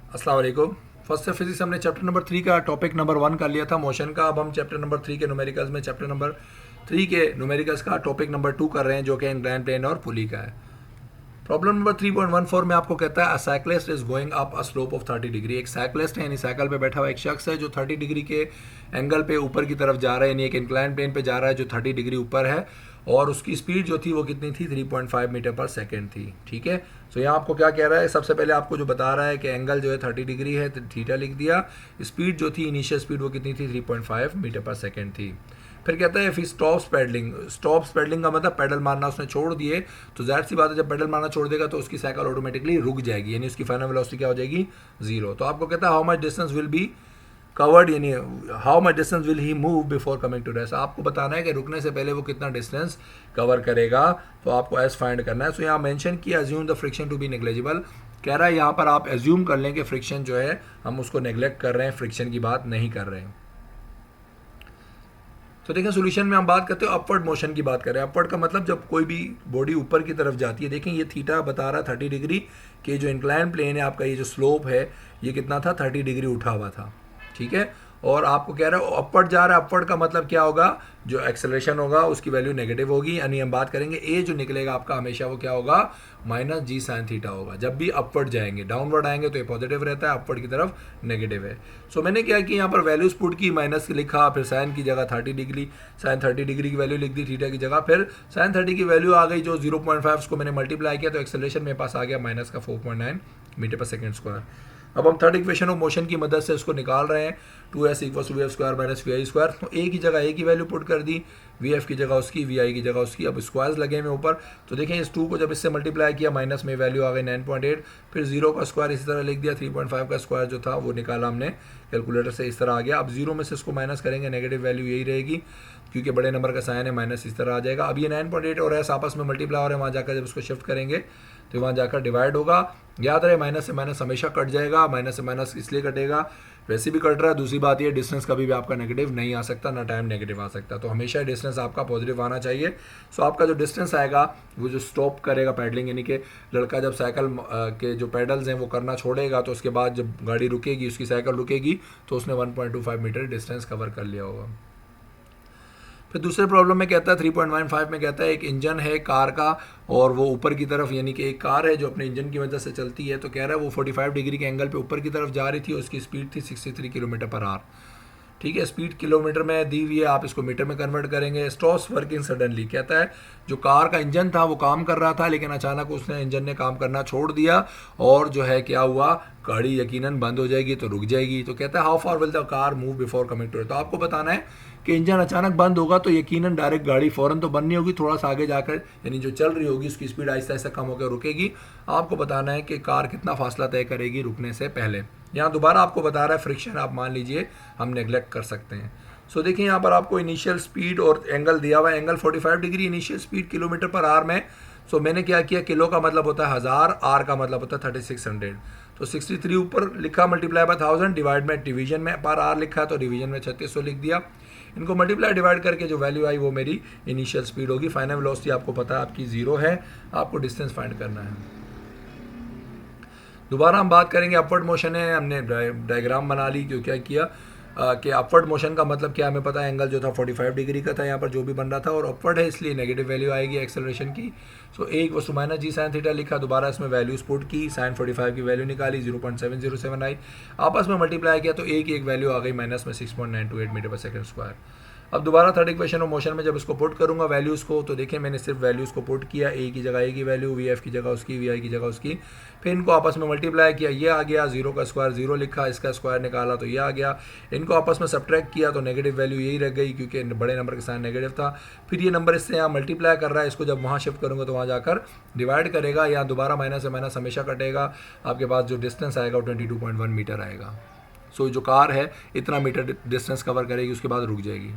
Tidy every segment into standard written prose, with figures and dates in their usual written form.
अस्सलाम वालेकुम। First physics हमने चैप्टर नंबर 3 का टॉपिक नंबर 1 कर लिया था मोशन का। अब हम चैप्टर नंबर 3 के न्यूमेरिकल्स में चैप्टर नंबर 3 के न्यूमेरिकल्स का टॉपिक नंबर 2 कर रहे हैं, जो कि इंक्लाइन प्लेन और पुली का है। प्रॉब्लम नंबर 3.14 में आपको कहता है अ cyclist is going up a slope of 30 degree. एक साइक्लिस्ट है, यानी साइकिल पे बैठा हुआ एक शख्स है जो 30 डिग्री के एंगल पे ऊपर की तरफ जा रहा है, यानी एक इंक्लाइन प्लेन पे जा रहा है जो 30 डिग्री ऊपर है, और उसकी स्पीड जो थी वो कितनी थी, 3.5 मीटर पर सेकेंड थी। ठीक है, तो यहाँ आपको क्या कह रहा है, सबसे पहले आपको जो बता रहा है कि एंगल जो है 30 डिग्री है, तो थीटा लिख दिया। स्पीड जो थी, इनिशियल स्पीड वो कितनी थी, 3.5 मीटर पर सेकेंड थी। फिर कहता है फिर स्टॉप्स पैडलिंग। स्टॉप्स पैडलिंग का मतलब पैडल मारना उसने छोड़ दिए, तो जाहिर सी बात है जब पैडल मारना छोड़ देगा तो उसकी साइकिल ऑटोमेटिकली रुक जाएगी, यानी उसकी फाइनल वेलोसिटी क्या हो जाएगी, जीरो। तो आपको कहता है how much distance will be covered, यानी how much distance will he move before coming to rest. आपको बताना है कि रुकने से पहले वो कितना डिस्टेंस कवर करेगा, तो आपको एस फाइंड करना है। सो यहाँ मेंशन किया assume the friction to be negligible. कह रहा है यहाँ पर आप एज्यूम कर लें कि फ्रिक्शन जो है हम उसको नेग्लेक्ट कर रहे हैं, फ्रिक्शन की बात नहीं कर रहे हैं। तो देखें सोल्यूशन में हम बात करते हैं अपवर्ड मोशन की बात करें। अपवर्ड का मतलब जब कोई भी बॉडी ऊपर की तरफ जाती है। देखें ये थीटा बता रहा है 30 डिग्री के, जो इंक्लाइन प्लेन है आपका, ये जो स्लोप है ये कितना था, 30 डिग्री उठा हुआ था। ठीक है, और आपको कह रहा है अपवर्ड जा रहा है। अपवर्ड का मतलब क्या होगा, जो एक्सेलरेशन होगा उसकी वैल्यू नेगेटिव होगी, यानी हम बात करेंगे ए जो निकलेगा आपका हमेशा वो क्या होगा, माइनस जी साइन थीटा होगा। जब भी अपवर्ड जाएंगे, डाउनवर्ड आएंगे तो ये पॉजिटिव रहता है, अपवर्ड की तरफ नेगेटिव है। सो मैंने क्या किया, यहाँ पर वैल्यूज पुट की, माइनस लिखा, फिर साइन की जगह 30 डिग्री, साइन 30 डिग्री की वैल्यू लिख दी थीटा की जगह, फिर साइन 30 की वैल्यू आ गई जो 0.5, उसको मैंने मल्टीप्लाई किया तो एक्सेलरेशन मेरे पास आ गया माइनस का 4.9 मीटर पर सेकेंड स्क्वायर। अब हम थर्ड इक्वेशन ऑफ मोशन की मदद से उसको निकाल रहे हैं, 2s equal to V F square minus V I square. तो ए की जगह ए की वैल्यू पुट कर दी, वी एफ की जगह उसकी, वी आई की जगह उसकी। अब स्क्वायर्स लगे हुए ऊपर, तो देखें इस 2 को जब इससे मल्टीप्लाई किया, माइनस में वैल्यू आ गई 9.8, फिर 0 का स्क्वायर इसी तरह लिख दिया, 3.5 का स्क्वायर जो था वो निकाला हमने कैलकुलेटर से, इस तरह आ गया। अब 0 में से इसको माइनस करेंगे, नेगेटिव वैल्यू यही रहेगी क्योंकि बड़े नंबर का साइन है, माइनस इस तरह आ जाएगा। अब ये 9.8 और एस आपस में मल्टीप्लाई हो रहे हैं, वहाँ जाकर जब इसको शिफ्ट करेंगे तो वहाँ जाकर डिवाइड होगा। याद रहे माइनस से माइनस हमेशा कट जाएगा, माइनस से माइनस इसलिए कटेगा, वैसे भी कट रहा है। दूसरी बात ये डिस्टेंस कभी भी आपका नेगेटिव नहीं आ सकता, ना टाइम नेगेटिव आ सकता, तो हमेशा डिस्टेंस आपका पॉजिटिव आना चाहिए। सो आपका जो डिस्टेंस आएगा वो जो स्टॉप करेगा पैडलिंग, यानी कि लड़का जब साइकिल के जो पैडल्स हैं वो करना छोड़ेगा तो उसके बाद जब गाड़ी रुकेगी, उसकी साइकिल रुकेगी, तो उसने 1.25 मीटर डिस्टेंस कवर कर लिया होगा। फिर दूसरे प्रॉब्लम में कहता है 3.15 में कहता है एक इंजन है कार का, और वो ऊपर की तरफ, यानी कि एक कार है जो अपने इंजन की वजह से चलती है, तो कह रहा है वो 45 डिग्री के एंगल पे ऊपर की तरफ जा रही थी, उसकी स्पीड थी 63 किलोमीटर पर आवर। ठीक है, स्पीड किलोमीटर में दी हुई है, आप इसको मीटर में कन्वर्ट करेंगे। स्टॉप्स वर्किंग सडनली, कहता है जो कार का इंजन था वो काम कर रहा था, लेकिन अचानक उसने इंजन ने काम करना छोड़ दिया, और जो है क्या हुआ, गाड़ी यकीनन बंद हो जाएगी तो रुक जाएगी। तो कहता है how far will the car move before coming to it. तो आपको बताना है कि इंजन अचानक बंद होगा तो यकीनन डायरेक्ट गाड़ी फौरन तो बंद नहीं होगी, थोड़ा सा आगे जाकर, यानी जो चल रही होगी उसकी स्पीड आहिस्ता आहिस्ता कम होकर रुकेगी। आपको बताना है कि कार कितना फासला तय करेगी रुकने से पहले। यहाँ दोबारा आपको बता रहा है फ्रिक्शन, आप मान लीजिए हम नेग्लेक्ट कर सकते हैं। सो देखिए यहाँ पर आपको इनिशियल स्पीड और एंगल दिया हुआ है, angle 45 degree, initial speed kilometre per hour में। सो मैंने क्या किया, किलो का मतलब होता है 1000, आर का मतलब होता है 3600, तो 63 ऊपर लिखा, मल्टीप्लाई बाय 1000, डिवाइड में डिवीजन में पर आर लिखा तो डिवीजन में 3600 लिख दिया। इनको मल्टीप्लाई डिवाइड करके जो वैल्यू आई वो मेरी इनिशियल स्पीड होगी। फाइनल वेलोसिटी आपको पता है आपकी 0 है, आपको डिस्टेंस फाइंड करना है। दोबारा हम बात करेंगे अपवर्ड मोशन है, हमने डायग्राम बना ली, क्यों क्या किया कि अपवर्ड मोशन का मतलब क्या हमें पता है, एंगल जो था 45 डिग्री का था यहाँ पर जो भी बन रहा था, और अपवर्ड है इसलिए नेगेटिव वैल्यू आएगी एक्सेलरेशन की। सो एक वस्तु माइनस जी साइन थीटा लिखा, दोबारा इसमें वैल्यूज पुट की, साइन 45 की वैल्यू निकाली, 0.707 आई, आपस में मल्टीप्लाई किया तो एक वैल्यू आ गई माइनस में 6.928 मीटर पर सेकेंड स्क्वायर। अब दोबारा थर्ड इक्वेशन ऑफ मोशन में जब इसको पुट करूंगा वैल्यूज़ को, तो देखिए मैंने सिर्फ वैल्यूज़ को पुट किया, ए की जगह ए की वैल्यू, वी एफ की जगह उसकी, वी आई की जगह उसकी, फिर इनको आपस में मल्टीप्लाई किया, ये आ गया, 0 का स्क्वायर 0 लिखा, इसका स्क्वायर निकाला तो ये आ गया, इनको आपस में सब्ट्रैक्ट किया तो नेगेटिव वैल्यू यही रह गई क्योंकि बड़े नंबर के साइन नेगेटिव था। फिर ये नंबर इससे यहाँ मल्टीप्लाई कर रहा है, इसको जब वहाँ शिफ्ट करूँगा तो वहाँ जाकर डिवाइड करेगा, यहाँ दोबारा माइनस से माइनस हमेशा कटेगा, आपके पास जो डिस्टेंस आएगा वो 22.1 मीटर आएगा। सो जो कार है इतना मीटर डिस्टेंस कवर करेगी, उसके बाद रुक जाएगी।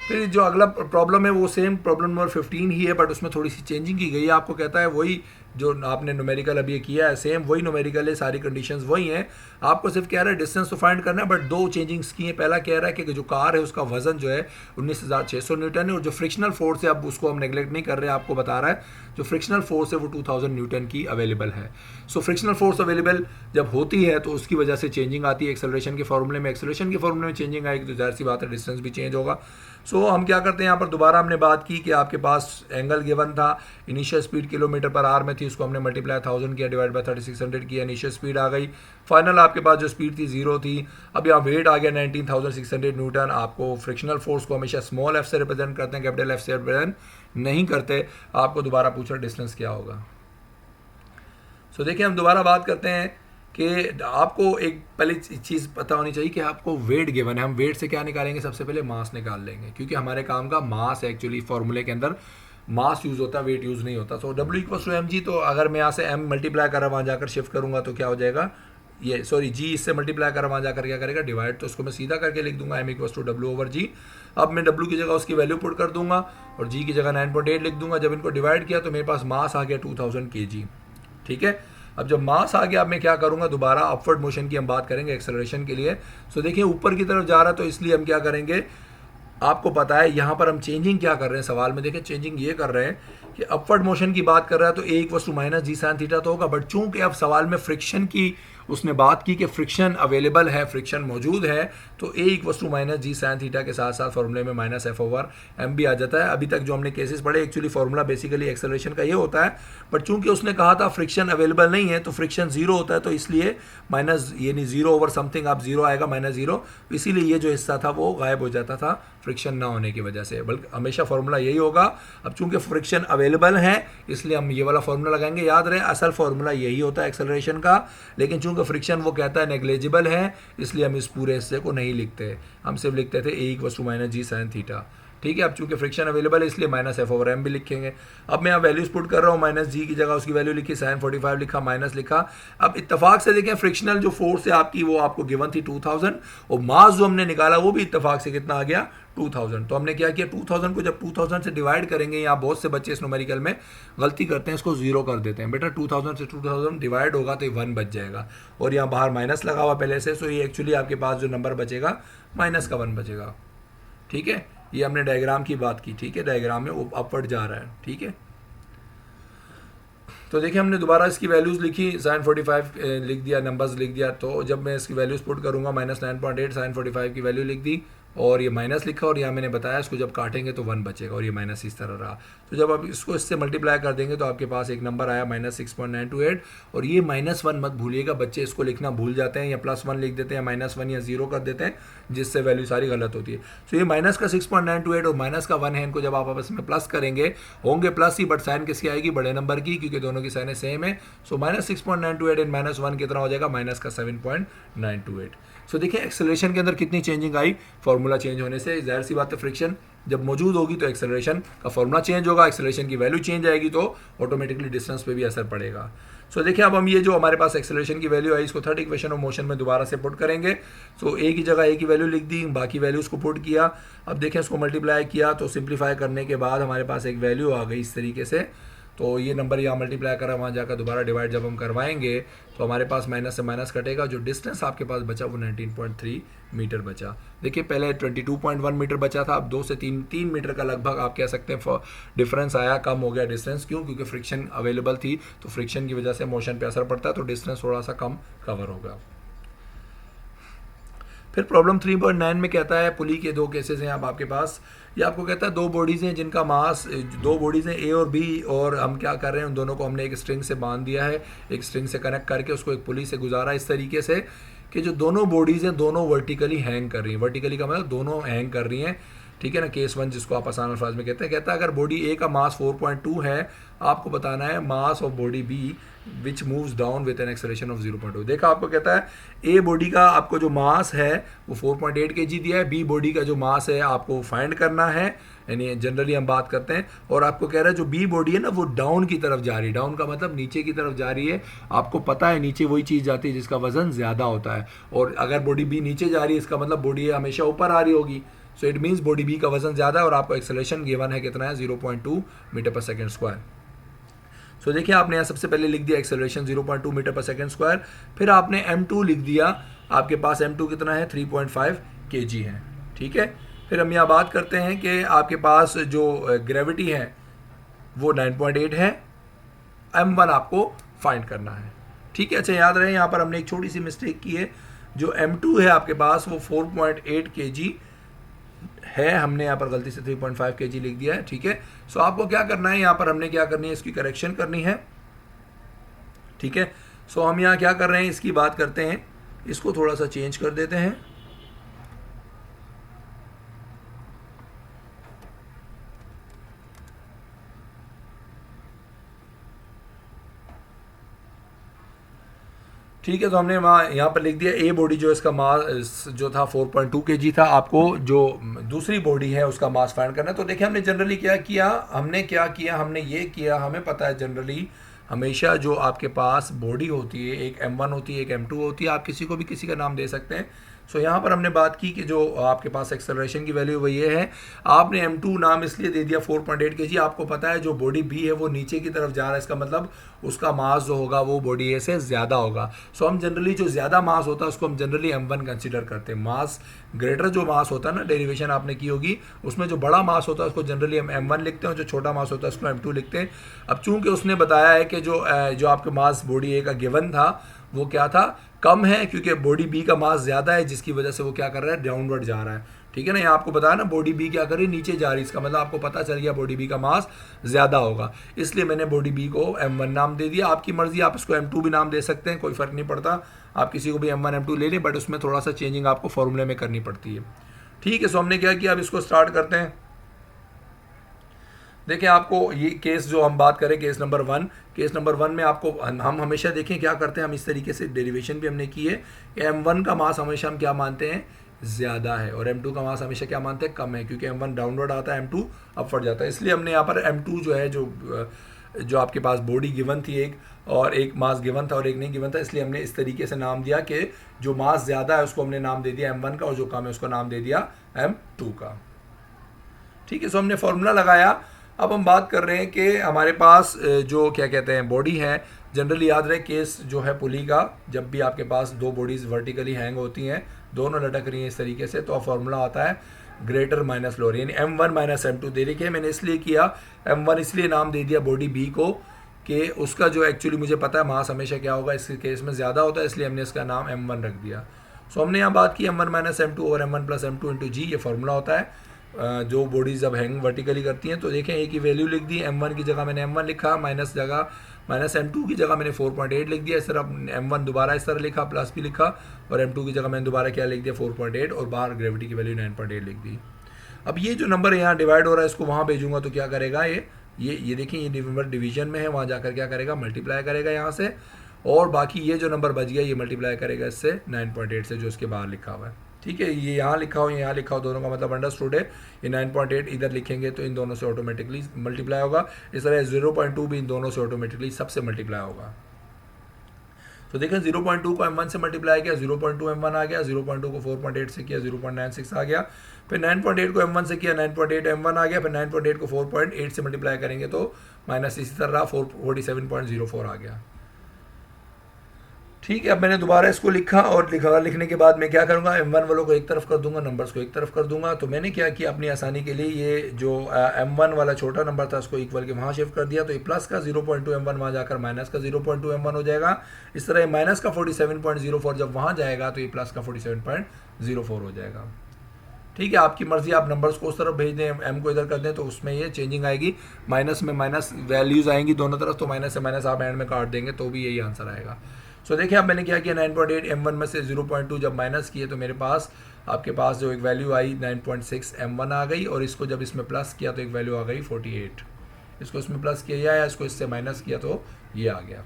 फिर जो अगला प्रॉब्लम है वो सेम प्रॉब्लम नंबर 15 ही है, बट उसमें थोड़ी सी चेंजिंग की गई है। आपको कहता है वही जो आपने न्यूमेरिकल अभी किया है सेम वही न्यूमेरिकल है, सारी कंडीशंस वही हैं। आपको सिर्फ कह रहा है डिस्टेंस तो फाइंड करना है, बट दो चेंजिंग्स की है। पहला कह रहा है कि जो कार है उसका वजन जो है 19,600 न्यूटन है, और जो फ्रिक्शनल फोर्स है अब उसको हम नेगलेक्ट नहीं कर रहे हैं, आपको बता रहा है जो फ्रिक्शनल फोर्स है वो 2000 न्यूटन की अवेलेबल है। सो फ्रिक्शनल फोर्स अवेलेबल जब होती है तो उसकी वजह से चेंजिंग आती है एक्सेलरेशन के फॉर्मूले में। एक्सेलरेशन के फॉर्मूले में चेंजिंग आएगी तो जाहिर सी बात है डिस्टेंस भी चेंज होगा। सो हम क्या करते हैं यहाँ पर दोबारा हमने बात की कि आपके पास एंगल गिवन था, initial speed kilometre per hour में थी, उसको हमने मल्टीप्लाई 1000 किया, डिवाइड बाय 3600 किया, इनिशियल स्पीड आ गई। फाइनल आपके पास जो स्पीड थी 0 थी। अब यहाँ वेट आ गया 19,600 न्यूटन। आपको फ्रिक्शनल फोर्स को हमेशा स्मॉल एफ से रिप्रेजेंट करते हैं, कैपिटल एफ से रिप्रेजेंट नहीं करते। आपको दोबारा पूछा डिस्टेंस क्या होगा। सो देखिए हम दोबारा बात करते हैं कि आपको एक पहले चीज़ पता होनी चाहिए कि आपको वेट गिवन है। हम वेट से क्या निकालेंगे, सबसे पहले मास निकाल लेंगे, क्योंकि हमारे काम का मास है। एक्चुअली फॉर्मूले के अंदर मास यूज़ होता है, वेट यूज़ नहीं होता। सो W = mg, तो अगर मैं यहाँ से m मल्टीप्लाई कर रहा वहाँ जाकर शिफ्ट करूँगा तो क्या हो जाएगा, ये सॉरी g इससे मल्टीप्लाई कर रहा वहाँ जाकर क्या करेगा, डिवाइड। तो उसको मैं सीधा करके लिख दूंगा m = W/g। अब मैं W की जगह उसकी वैल्यू पुट कर दूंगा और g की जगह 9.8 लिख दूंगा। जब इनको डिवाइड किया तो मेरे पास मास आ गया 2000 kg। ठीक है, अब जब मास आ गया अब मैं क्या करूंगा, दोबारा अपवर्ड मोशन की हम बात करेंगे एक्सेलरेशन के लिए। सो देखिए ऊपर की तरफ जा रहा है तो इसलिए हम क्या करेंगे, आपको पता है यहाँ पर हम चेंजिंग क्या कर रहे हैं सवाल में, देखिए चेंजिंग ये कर रहे हैं कि अपवर्ड मोशन की बात कर रहा है तो A = -g sin थीटा तो होगा। बट चूंकि अब सवाल में फ्रिक्शन की उसने बात की कि फ्रिक्शन अवेलेबल है, फ्रिक्शन मौजूद है, तो A = -g sin थीटा के साथ साथ फॉर्मूले में -f/m भी आ जाता है। अभी तक जो हमने केसेस पढ़े एक्चुअली फॉर्मूला बेसिकली एक्सेलरेशन का ये होता है, बट चूंकि उसने कहा था फ्रिक्शन अवेलेबल नहीं है तो फ्रिक्शन 0 होता है, तो इसलिए माइनस यानी 0/समथिंग आप 0 आएगा -0, इसीलिए ये जो हिस्सा था वो गायब हो जाता था फ्रिक्शन ना होने की वजह से। बल्कि हमेशा फॉर्मूला यही होगा। अब चूंकि फ्रिक्शन अवेलेबल है इसलिए हम ये वाला फॉर्मूला लगाएंगे। याद रहे असल फॉर्मूला यही होता है एक्सेलरेशन का, लेकिन चूंकि फ्रिक्शन वो कहता है नेग्लेजिबल है इसलिए हम इस पूरे हिस्से को नहीं लिखते, हम सिर्फ लिखते थे A = -g sin थीटा। ठीक है, अब चूंकि फ्रिक्शन अवेलेबल है इसलिए -f/m भी लिखेंगे। अब मैं यहाँ वैल्यूज पुट कर रहा हूँ, -g की जगह उसकी वैल्यू लिखी, sin 45 लिखा, माइनस लिखा। अब इत्तेफाक से देखें फ्रिक्शनल जो फोर्स है आपकी वो आपको गिवन थी 2000, और मास जो हमने निकाला वो भी इत्तेफाक से कितना आ गया 2000। तो हमने क्या किया 2000 को जब 2000 से डिवाइड करेंगे, यहाँ बहुत से बच्चे इस न्यूमेरिकल में गलती करते हैं, इसको 0 कर देते हैं। बेटा 2000 से 2000 डिवाइड होगा तो 1 बच जाएगा, और यहाँ बाहर माइनस लगा हुआ पहले से, सो ये एक्चुअली आपके पास जो नंबर बचेगा माइनस का 1 बचेगा। ठीक है, ये हमने डायग्राम की बात की। ठीक है, डायग्राम में वो अपवर्ड जा रहा है। ठीक है, तो देखिए हमने दोबारा इसकी वैल्यूज़ लिखी, sin 45 लिख दिया, नंबर्स लिख दिया। तो जब मैं इसकी वैल्यूज़ पुट करूँगा -9.8 sin 45 की वैल्यू लिख दी, और ये माइनस लिखा, और यहाँ मैंने बताया इसको जब काटेंगे तो 1 बचेगा, और ये माइनस इस तरह रहा। तो जब आप इसको इससे मल्टीप्लाई कर देंगे तो आपके पास एक नंबर आया -6.928, और ये -1 मत भूलिएगा, बच्चे इसको लिखना भूल जाते हैं, या +1 लिख देते हैं, -1 या 0 कर देते हैं, जिससे वैल्यू सारी गलत होती है। तो ये माइनस का 6.928 और माइनस का 1 है, इनको जब आप आपस में प्लस करेंगे होंगे प्लस ही, बट साइन किसकी आएगी, बड़े नंबर की, क्योंकि दोनों की साइनें सेम है। सो -6.928 एंड -1 कितना हो जाएगा, -7.928। सो देखिए एक्सेलरेशन के अंदर कितनी चेंजिंग आई फॉर्मूला चेंज होने से। जाहिर सी बात है फ्रिक्शन जब मौजूद होगी तो एक्सेलरेशन का फॉर्मूला चेंज होगा, एक्सेलरेशन की वैल्यू चेंज आएगी तो ऑटोमेटिकली डिस्टेंस पे भी असर पड़ेगा। सो देखिए अब हम ये जो हमारे पास एक्सेलरेशन की वैल्यू आई इसको थर्ड इक्वेशन ऑफ मोशन में दोबारा से पुट करेंगे। सो ए की जगह ए की वैल्यू लिख दी, बाकी वैल्यूज़ को पुट किया। अब देखें उसको मल्टीप्लाई किया तो सिंप्लीफाई करने के बाद हमारे पास एक वैल्यू आ गई इस तरीके से। तो ये नंबर यहाँ मल्टीप्लाई करा, वहाँ जाकर दोबारा डिवाइड जब हम करवाएंगे तो हमारे पास माइनस से माइनस कटेगा, जो डिस्टेंस आपके पास बचा वो 19.3 मीटर बचा। देखिए पहले 22.1 मीटर बचा था, अब 2 से 3 मीटर का लगभग आप कह सकते हैं डिफरेंस आया, कम हो गया डिस्टेंस। क्यों? क्योंकि फ्रिक्शन अवेलेबल थी, तो फ्रिक्शन की वजह से मोशन पे असर पड़ता है, तो डिस्टेंस थोड़ा सा कम कवर होगा। फिर प्रॉब्लम 3.9 में कहता है पुली के 2 केसेस हैं अब आपके पास। ये आपको कहता है 2 बॉडीज़ हैं जिनका मास 2 बॉडीज़ हैं ए और बी, और हम क्या कर रहे हैं उन दोनों को हमने एक स्ट्रिंग से बांध दिया है, एक स्ट्रिंग से कनेक्ट करके उसको एक पुली से गुजारा इस तरीके से कि जो दोनों बॉडीज़ हैं दोनों वर्टिकली हैंग कर रही हैं। वर्टिकली का मतलब दोनों हैंग कर रही हैं, ठीक है ना। केस 1 जिसको आप आसान अल्फाज में कहते हैं, कहता है अगर बॉडी ए का मास 4.2 है, आपको बताना है mass of body B which moves down with an acceleration of 0.2। देखा आपको कहता है ए बॉडी का आपको जो मास है वो 4.8 kg दिया है, बी बॉडी का जो मास है आपको फाइंड करना है, यानी जनरली हम बात करते हैं। और आपको कह रहा है जो बी बॉडी है ना वो डाउन की तरफ जा रही है, डाउन का मतलब नीचे की तरफ जा रही है। आपको पता है नीचे वही चीज़ जाती है जिसका वजन ज़्यादा होता है, और अगर बॉडी बी नीचे जा रही है इसका मतलब बॉडी हमेशा ऊपर आ रही होगी। So it means body B का वजन ज़्यादा है, और आपको एक्सेलरेशन गिवन है कितना है 0.2 मीटर पर सेकेंड स्क्वायर। सो देखिए आपने यहाँ सबसे पहले लिख दिया एक्सेलरेशन 0.2 मीटर पर सेकेंड स्क्वायर, फिर आपने m2 लिख दिया, आपके पास m2 कितना है 3.5 kg है, ठीक है। फिर हम यहाँ बात करते हैं कि आपके पास जो ग्रेविटी है वो 9.8 है, m1 आपको फाइंड करना है, ठीक है। अच्छा याद रहे यहाँ पर हमने एक छोटी सी मिस्टेक की है, जो m2 है आपके पास वो 4.8 kg है, हमने यहाँ पर गलती से 3.5 kg लिख दिया है, ठीक है। सो आपको क्या करना है, यहाँ पर हमने क्या करनी है, इसकी करेक्शन करनी है, ठीक है। सो हम यहाँ क्या कर रहे हैं, इसकी बात करते हैं, इसको थोड़ा सा चेंज कर देते हैं, ठीक है। तो हमने वहाँ यहाँ पर लिख दिया ए बॉडी जो इसका मास जो था 4.2 kg था, आपको जो दूसरी बॉडी है उसका मास फाइंड करना है। तो देखिए हमने जनरली क्या किया, हमने ये किया, हमें पता है जनरली हमेशा जो आपके पास बॉडी होती है, एक m1 होती है, एक m2 होती है, आप किसी को भी किसी का नाम दे सकते हैं। सो यहाँ पर हमने बात की कि जो आपके पास एक्सेलरेशन की वैल्यू वो ये है, आपने m2 नाम इसलिए दे दिया 4.8 kg, आपको पता है जो बॉडी B है वो नीचे की तरफ जा रहा है, इसका मतलब उसका मास जो होगा वो बॉडी A से ज़्यादा होगा। सो हम जनरली जो ज़्यादा मास होता है उसको हम जनरली m1 कंसिडर करते हैं। मास ग्रेटर जो मास होता है ना, डेरिवेशन आपने की होगी, उसमें जो बड़ा मास होता है उसको जनरली हम m1 लिखते हैं, और जो छोटा मास होता है उसको m2 लिखते हैं। अब चूंकि उसने बताया है कि जो आपके मास बॉडी A का गिवन था वो क्या था, कम है, क्योंकि बॉडी बी का मास ज़्यादा है, जिसकी वजह से वो क्या कर रहा है, डाउनवर्ड जा रहा है, ठीक है ना। यहाँ आपको बताया ना बॉडी बी क्या कर रही है, नीचे जा रही है, इसका मतलब आपको पता चल गया बॉडी बी का मास ज़्यादा होगा, इसलिए मैंने बॉडी बी को m1 नाम दे दिया। आपकी मर्जी, आप इसको m2 भी नाम दे सकते हैं, कोई फ़र्क नहीं पड़ता, आप किसी को भी m1 m2 ले लें, बट उसमें थोड़ा सा चेंजिंग आपको फॉर्मूले में करनी पड़ती है, ठीक है। सो हमने क्या किया, अब इसको स्टार्ट करते हैं। देखिए आपको ये केस जो हम बात करें, केस नंबर 1 में आपको हम हमेशा देखें क्या करते हैं, हम इस तरीके से डेरिवेशन भी हमने की है कि m1 का मास हमेशा हम क्या मानते हैं, ज़्यादा है, और m2 का मास हमेशा क्या मानते हैं, कम है, क्योंकि m1 डाउनवर्ड आता है, m2 अपवर्ड जाता है। इसलिए हमने यहाँ पर m2 जो है, जो आपके पास बॉडी गिवन थी एक, और एक मास गिवन था और एक नहीं गिवन था, इसलिए हमने इस तरीके से नाम दिया कि जो मास ज़्यादा है उसको हमने नाम दे दिया m1 का, और जो कम है उसको नाम दे दिया m2 का, ठीक है। सो हमने फॉर्मूला लगाया। अब हम बात कर रहे हैं कि हमारे पास जो क्या कहते हैं बॉडी है, जनरली याद रहे केस जो है पुली का, जब भी आपके पास दो बॉडीज़ वर्टिकली हैंग होती हैं, दोनों लटक रही हैं इस तरीके से, तो फॉर्मूला आता है ग्रेटर माइनस लोअर, यानी m1 माइनस m2 दे रही है। मैंने इसलिए किया m1, इसलिए नाम दे दिया बॉडी बी को कि उसका जो एक्चुअली मुझे पता है मास हमेशा क्या होगा, इस केस में ज़्यादा होता है, इसलिए हमने इसका नाम m1 रख दिया। सो हमने यहाँ बात की m1 माइनस m2 और m1 प्लस m2 इंटू जी, ये फॉर्मूला होता है जो बॉडीज जब हैंग वर्टिकली करती हैं। तो देखें एक ही वैल्यू लिख दी, m1 की जगह मैंने m1 लिखा, माइनस m2 की जगह मैंने 4.8 लिख दिया, इस तरह m1 दोबारा इस तरह लिखा, प्लस भी लिखा, और m2 की जगह मैंने दोबारा क्या लिख दिया 4.8, और बाहर ग्रेविटी की वैल्यू 9.8 लिख दी। अब ये जो नंबर यहाँ डिवाइड हो रहा है, इसको वहाँ भेजूंगा तो क्या करेगा, ये देखिए ये नंबर डिवीजन में है, वहाँ जाकर क्या करेगा, मल्टीप्लाई करेगा यहाँ से, और बाकी ये जो नंबर बच गया ये मल्टीप्लाई करेगा इससे 9.8 से, जो इसके बाहर लिखा हुआ है, ठीक है। ये यहाँ लिखा हो, यहाँ लिखा हो, दोनों का मतलब अंडरस्टूड है। ये 9.8 इधर लिखेंगे तो इन दोनों से ऑटोमेटिकली मल्टीप्लाई होगा, इस तरह 0.2 भी इन दोनों से ऑटोमेटिकली सबसे मल्टीप्लाई होगा। तो देखें 0.2 को m1 से मल्टीप्लाई किया, 0.2 m1 आ गया, 0.2 को 4.8 से किया, 0.96 आ गया, फिर 9.8 को m1 से किया, 9.8 m1 आ गया, फिर 9.8 को 4.8 से मल्टीप्लाई करेंगे तो माइनस इसी तरह 47.04 आ गया, ठीक है। अब मैंने दोबारा इसको लिखा, और लिखने के बाद मैं क्या करूँगा, m1 वालों को एक तरफ कर दूंगा, नंबर्स को एक तरफ कर दूंगा। तो मैंने क्या किया, अपनी आसानी के लिए ये जो m1 वाला छोटा नंबर था उसको इक्वल के वहाँ शिफ्ट कर दिया, तो ये प्लस का 0.2 m1 वहाँ जाकर माइनस का 0.2 m1 हो जाएगा। इस तरह माइनस का 47.04 जब वहाँ जाएगा तो ये प्लस का 47.04 हो जाएगा, ठीक है। आपकी मर्जी, आप नंबर्स को उस तरफ भेज दें, m को इधर कर दें, तो उसमें ये चेंजिंग आएगी, माइनस में माइनस वैल्यूज़ आएंगी दोनों तरफ, तो माइनस से माइनस आप एंड में काट देंगे तो भी यही आंसर आएगा। सो देखिए अब मैंने क्या किया, 9.8 m1 में से 0.2 जब माइनस किए तो मेरे पास आपके पास जो एक वैल्यू आई 9.6 m1 आ गई, और इसको जब इसमें प्लस किया तो एक वैल्यू आ गई 48, इसको इसमें प्लस किया या इसको इससे माइनस किया तो ये आ गया।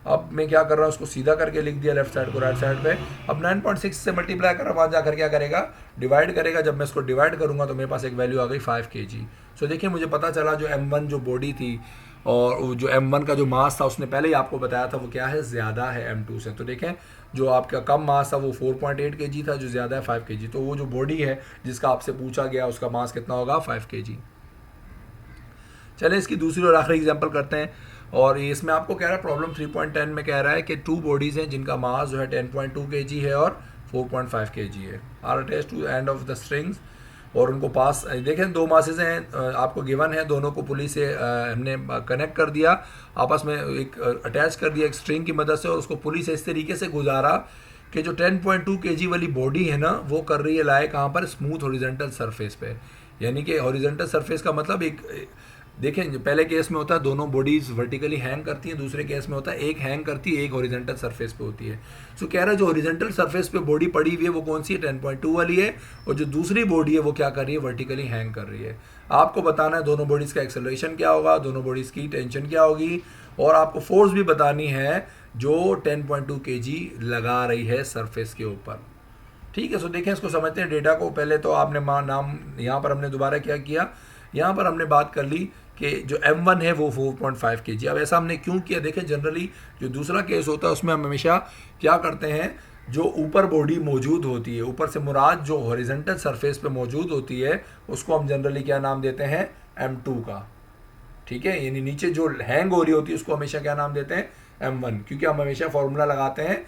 अब मैं क्या कर रहा हूँ, उसको सीधा करके लिख दिया लेफ्ट साइड को राइट साइड पे। अब 9.6 से मल्टीप्लाई कर रहा हूँ, वहाँ जाकर क्या करेगा, डिवाइड करेगा। जब मैं इसको डिवाइड करूँगा तो मेरे पास एक वैल्यू आ गई 5 kg। सो देखिए मुझे पता चला जो m1 जो बॉडी थी और जो m1 का जो मास था उसने पहले ही आपको बताया था वो क्या है, ज़्यादा है m2 से। तो देखें जो आपका कम मास था वो 4.8 kg था, जो ज़्यादा है 5 kg। तो वो जो बॉडी है जिसका आपसे पूछा गया उसका मास कितना होगा, 5 kg। चलें इसकी दूसरी और आखिरी एग्जांपल करते हैं। और इसमें आपको कह रहा है प्रॉब्लम 3.10 में कह रहा है कि 2 बॉडीज़ हैं जिनका मास जो है 10.2 kg है और 4.5 kg है, are attached to end of the strings, और उनको पास देखें 2 मासेस हैं आपको गिवन है, दोनों को पुली से हमने कनेक्ट कर दिया, आपस में एक अटैच कर दिया एक स्ट्रिंग की मदद से, और उसको पुली से इस तरीके से गुजारा कि जो 10.2 kg वाली बॉडी है ना वो कर रही है लाए कहाँ पर, स्मूथ हॉरिजॉन्टल सरफेस पे। यानी कि हॉरिजॉन्टल सरफेस का मतलब एक देखें पहले केस में होता है दोनों बॉडीज वर्टिकली हैंग करती हैं, दूसरे केस में होता है एक हैंग करती है एक हॉरिजॉन्टल सरफेस पे होती है। सो कह रहा है जो हॉरिजॉन्टल सरफेस पे बॉडी पड़ी हुई है वो कौन सी है, 10.2 वाली है, और जो दूसरी बॉडी है वो क्या कर रही है, वर्टिकली हैंग कर रही है। आपको बताना है दोनों बॉडीज़ का एक्सेलरेशन क्या होगा, दोनों बॉडीज़ की टेंशन क्या होगी, और आपको फोर्स भी बतानी है जो 10.2 kg लगा रही है सरफेस के ऊपर। ठीक है, सो देखें इसको समझते हैं डेटा को। पहले तो आपने नाम यहाँ पर हमने दोबारा क्या किया, यहाँ पर हमने बात कर ली कि जो M1 है वो 4.5 kg। अब ऐसा हमने क्यों किया, देखें जनरली जो दूसरा केस होता है उसमें हम हमेशा क्या करते हैं, जो ऊपर बॉडी मौजूद होती है, ऊपर से मुराद जो हॉरिजॉन्टल सरफेस पे मौजूद होती है उसको हम जनरली क्या नाम देते हैं, M2 का। ठीक है, यानी नीचे जो हैंग हो रही होती है उसको हमेशा क्या नाम देते हैं, M1, क्योंकि हम हमेशा फॉर्मूला लगाते हैं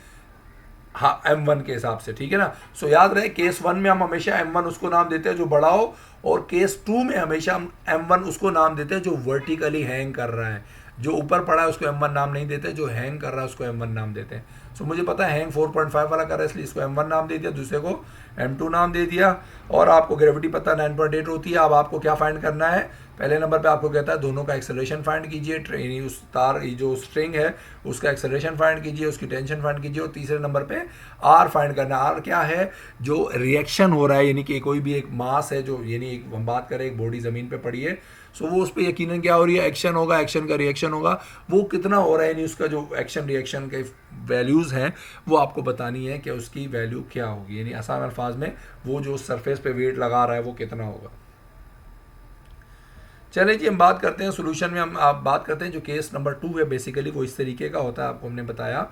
हाँ M1 के हिसाब से। ठीक है ना, सो याद रहे केस 1 में हम हमेशा M1 उसको नाम देते हैं जो बड़ा हो, और केस 2 में हमेशा हम M1 उसको नाम देते हैं जो वर्टिकली हैंग कर रहा है। जो ऊपर पड़ा है उसको M1 नाम नहीं देते, जो हैंग कर रहा है उसको M1 नाम देते हैं। सो मुझे पता है हैंग 4.5 वाला कर रहा है इसलिए इसको M1 नाम दे दिया, दूसरे को M2 नाम दे दिया। और आपको ग्रेविटी पता 9.8 होती है। अब आपको क्या फाइंड करना है, पहले नंबर पे आपको कहता है दोनों का एक्सेलरेशन फाइंड कीजिए, उस तार जो स्ट्रिंग है उसका एक्सेलरेशन फाइंड कीजिए, उसकी टेंशन फाइंड कीजिए, और तीसरे नंबर पे आर फाइंड करना। आर क्या है, जो रिएक्शन हो रहा है, यानी कि कोई भी एक मास है जो, यानी हम बात करें एक बॉडी ज़मीन पे पड़ी है, सो वो उस पर यकीनन क्या हो रही है, एक्शन होगा, एक्शन का रिएक्शन होगा, वो कितना हो रहा है, यानी उसका जो एक्शन रिएक्शन के वैल्यूज़ हैं वो आपको बतानी है कि उसकी वैल्यू क्या होगी, यानी आसान अल्फाज में वो जो सरफेस पे वेट लगा रहा है वो कितना होगा। चलिए जी हम बात करते हैं सोल्यूशन में। हम आप बात करते हैं जो केस नंबर 2 है बेसिकली वो इस तरीके का होता है। आपको हमने बताया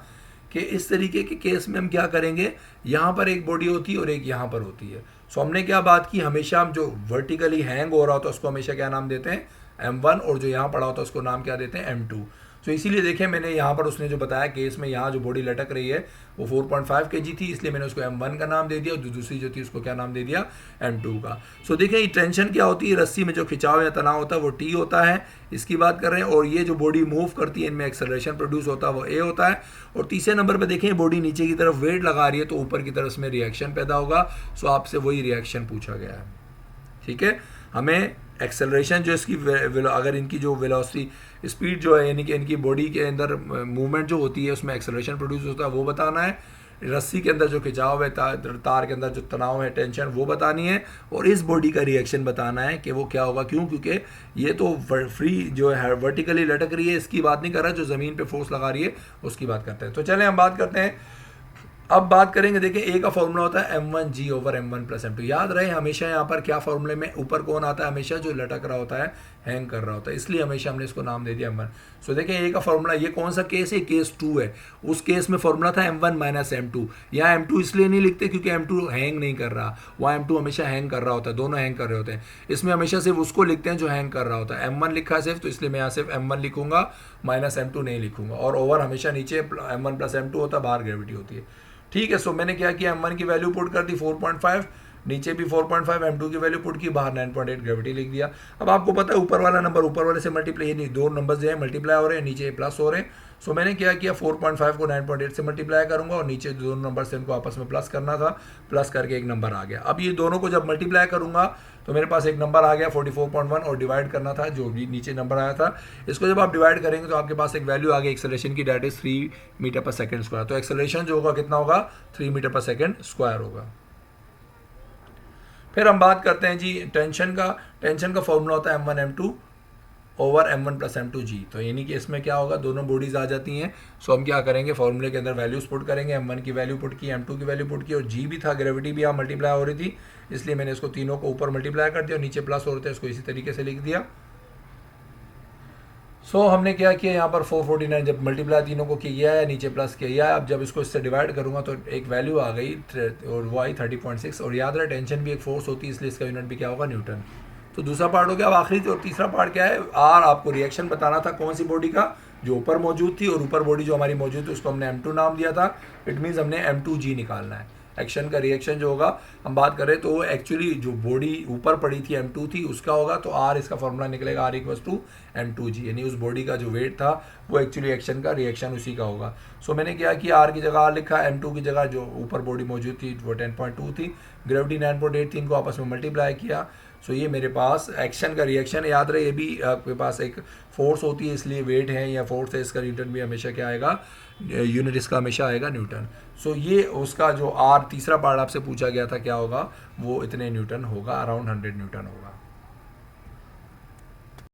कि इस तरीके के केस में हम क्या करेंगे, यहाँ पर एक बॉडी होती है और एक यहाँ पर होती है। सो हमने क्या बात की, हमेशा हम जो वर्टिकली हैंग हो रहा होता है उसको हमेशा क्या नाम देते हैं, M1, और जो यहाँ पड़ा होता है उसको नाम क्या देते हैं, M2। तो इसीलिए देखें मैंने यहाँ पर उसने जो बताया केस में यहाँ जो बॉडी लटक रही है वो 4.5 kg थी, इसलिए मैंने उसको M1 का नाम दे दिया, और दूसरी जो थी उसको क्या नाम दे दिया, M2 का। सो देखें ये टेंशन क्या होती है, रस्सी में जो खिंचाव या तनाव होता है वो T होता है, इसकी बात कर रहे हैं। और ये जो बॉडी मूव करती है इनमें एक्सेलरेशन प्रोड्यूस होता है वो A होता है। और तीसरे नंबर पर देखें बॉडी नीचे की तरफ वेट लगा रही है तो ऊपर की तरफ इसमें रिएक्शन पैदा होगा। सो आपसे वही रिएक्शन पूछा गया है। ठीक है, हमें एक्सेलरेशन जो इसकी अगर इनकी जो वेलोसिटी स्पीड जो है, यानी कि इनकी बॉडी के अंदर मूवमेंट जो होती है उसमें एक्सेलरेशन प्रोड्यूस होता है वो बताना है, रस्सी के अंदर जो खिंचाव है, तार के अंदर जो तनाव है, टेंशन, वो बतानी है, और इस बॉडी का रिएक्शन बताना है कि वो क्या होगा। क्यों, क्योंकि ये तो फ्री जो है वर्टिकली लटक रही है, इसकी बात नहीं कर रहा, जो ज़मीन पे फोर्स लगा रही है उसकी बात करते हैं। तो चलें हम बात करते हैं, अब बात करेंगे। देखिए ए का फॉर्मूला होता है M1G over M1 plus M2। याद रहे हमेशा यहाँ पर क्या फॉर्मूले में ऊपर कौन आता है, हमेशा जो लटक रहा होता है, हैंग कर रहा होता है, इसलिए हमेशा हमने इसको नाम दे दिया M1। सो देखें ए का फॉर्मूला, ये कौन सा केस है, केस 2 है। उस केस में फॉर्मूला था M1 माइनस M2। यहाँ M2 इसलिए नहीं लिखते क्योंकि M2 हैंग नहीं कर रहा, वहाँ M2 हमेशा हैंग कर रहा होता है, दोनों हैंग कर रहे होते हैं। इसमें हमेशा सिर्फ उसको लिखते हैं जो हैंग कर रहा होता है। M1 लिखा है सिर्फ, तो इसलिए मैं यहाँ सिर्फ M1 लिखूंगा, माइनस M2 नहीं लिखूंगा। और ओवर हमेशा नीचे M1 प्लस M2 होता है, बाहर ग्रेविटी होती है। ठीक है, सो मैंने क्या किया, M1 की वैल्यू पुट कर दी 4.5, नीचे भी 4.5, M2 की वैल्यू पुट की, बाहर 9.8 ग्रेविटी लिख दिया। अब आपको पता है ऊपर वाला नंबर ऊपर वाले से मल्टीप्लाई, नहीं दो नंबर जो है मल्टीप्लाई हो रहे हैं, नीचे प्लस हो रहे हैं। सो मैंने क्या किया, 4.5 को 9.8 से मल्टीप्लाई करूंगा, और नीचे दो नंबर से इनको आपस में प्लस करना था, प्लस करके एक नंबर आ गया। अब ये दोनों को जब मल्टीप्लाई करूंगा तो मेरे पास एक नंबर आ गया 44.1, और डिवाइड करना था जो भी नीचे नंबर आया था, इसको जब आप डिवाइड करेंगे तो आपके पास एक वैल्यू आ गई एक्सेलरेशन की, डेट इज 3 मीटर पर सेकंड स्क्वायर। तो एक्सेलरेशन जो होगा कितना होगा, 3 मीटर पर सेकंड स्क्वायर होगा। फिर हम बात करते हैं जी टेंशन का। टेंशन का फॉर्मूला होता है M1 M2 over M1 plus M2G। तो यानी कि इसमें क्या होगा, दोनों बॉडीज आ जाती हैं। सो हम क्या करेंगे, फॉर्मूले के अंदर वैल्यूज पुट करेंगे, M1 की वैल्यू पुट की, M2 की वैल्यू पुट की, और G भी था, ग्रेविटी भी यहाँ मल्टीप्लाई हो रही थी, इसलिए मैंने इसको तीनों को ऊपर मल्टीप्लाई कर दिया और नीचे प्लस हो रहे थे, इसको इसी तरीके से लिख दिया। सो हमने क्या किया, यहाँ पर 449 जब मल्टीप्लाई तीनों को किया है, नीचे प्लस किया है। अब जब इसको इससे डिवाइड करूँगा तो एक वैल्यू आ गई और वो आई 30.6। और याद रहे टेंशन भी एक फोर्स होती है, इसलिए इसका यूनिट भी क्या होगा, न्यूटन। तो दूसरा पार्ट हो गया। अब आखिरी और तीसरा पार्ट क्या है, आर आपको रिएक्शन बताना था कौन सी बॉडी का, जो ऊपर मौजूद थी, और ऊपर बॉडी जो हमारी मौजूद थी उसको हमने m2 नाम दिया था। इट मीन्स हमने m2g निकालना है। एक्शन का रिएक्शन जो होगा हम बात करें तो एक्चुअली जो बॉडी ऊपर पड़ी थी m2 थी उसका होगा, तो r इसका फॉर्मूला निकलेगा r इक्वल्स टू m2g, यानी उस बॉडी का जो वेट था वो एक्चुअली एक्शन का रिएक्शन उसी का होगा। सो मैंने क्या किया, r की जगह r लिखा, m2 की जगह जो ऊपर बॉडी मौजूद थी वो 10.2 थी, ग्रेविटी 9.8 थी, इनको आपस में मल्टीप्लाई किया। सो ये मेरे पास एक्शन का रिएक्शन, याद रहे ये भी आपके पास एक फोर्स होती है इसलिए वेट है या फोर्स है, इसका न्यूटन भी हमेशा क्या आएगा, यूनिट इसका हमेशा आएगा न्यूटन। सो ये उसका जो आर तीसरा पार्ट आपसे पूछा गया था क्या होगा, वो इतने न्यूटन होगा, अराउंड 100 न्यूटन होगा।